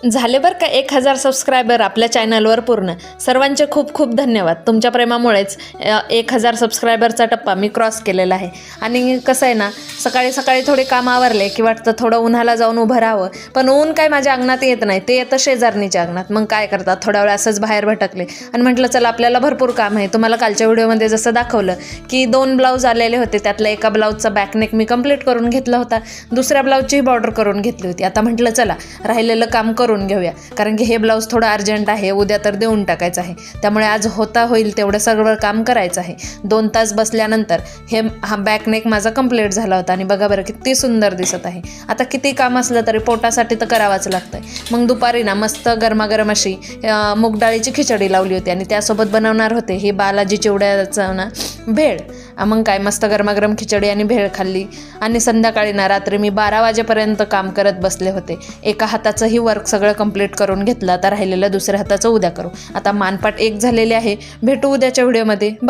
झाले बरं का 1000 सबस्क्रायबर आपल्या चॅनलवर पूर्ण. सर्वांचे खूप खूप धन्यवाद. तुमच्या प्रेमामुळेच 1000 सबस्क्रायबरचा टप्पा मी क्रॉस केलेला आहे. आणि कसं आहे ना, सकाळी सकाळी थोडे काम आवरले की वाटतं थोडं उन्हाला जाऊन उभं राहावं, पण ऊन काय माझ्या अंगणात येत नाही, ते येतं शेजारणीच्या अंगणात. मग काय करतात, थोडा वेळ असंच बाहेर भटकले आणि म्हटलं चला आपल्याला भरपूर काम आहे. तुम्हाला कालच्या व्हिडिओमध्ये जसं दाखवलं की 2 ब्लाऊज आलेले होते, त्यातलं एका ब्लाऊजचा बॅकनेक मी कंप्लीट करून घेतला होता, दुसऱ्या ब्लाऊजचीही बॉर्डर करून घेतली होती. आता म्हटलं चला राहिलेलं काम करून घेऊया, कारण की हे ब्लाऊज थोडं अर्जंट आहे, उद्या तर देऊन टाकायचं आहे. त्यामुळे आज होईल तेवढं सगळं काम करायचं आहे. 2 तास बसल्यानंतर हा बॅकनेक माझा कंप्लीट झाला होता आणि बघा बरं किती सुंदर दिसत आहे. आता किती काम असलं तरी पोटासाठी तर करावंच लागतंय. मग दुपारी ना मस्त गरमागरम अशी मूग डाळीची खिचडी लावली होती आणि त्यासोबत बनवणार होते हे बालाजी चिवड्याचं ना भेळ. मग काय मस्त गरमागरम खिचडी आणि भेळ खाल्ली. आणि संध्याकाळी ना रात्री मी 12 वाजेपर्यंत काम करत बसले होते. एका हाताचंही वर्क सगळं कंप्लीट करून घेतलं. आता राहिलेलं दुसऱ्या हाताचं उद्या करू. आता मानपाट एक झालेली आहे. भेटू उद्याच्या व्हिडिओमध्ये.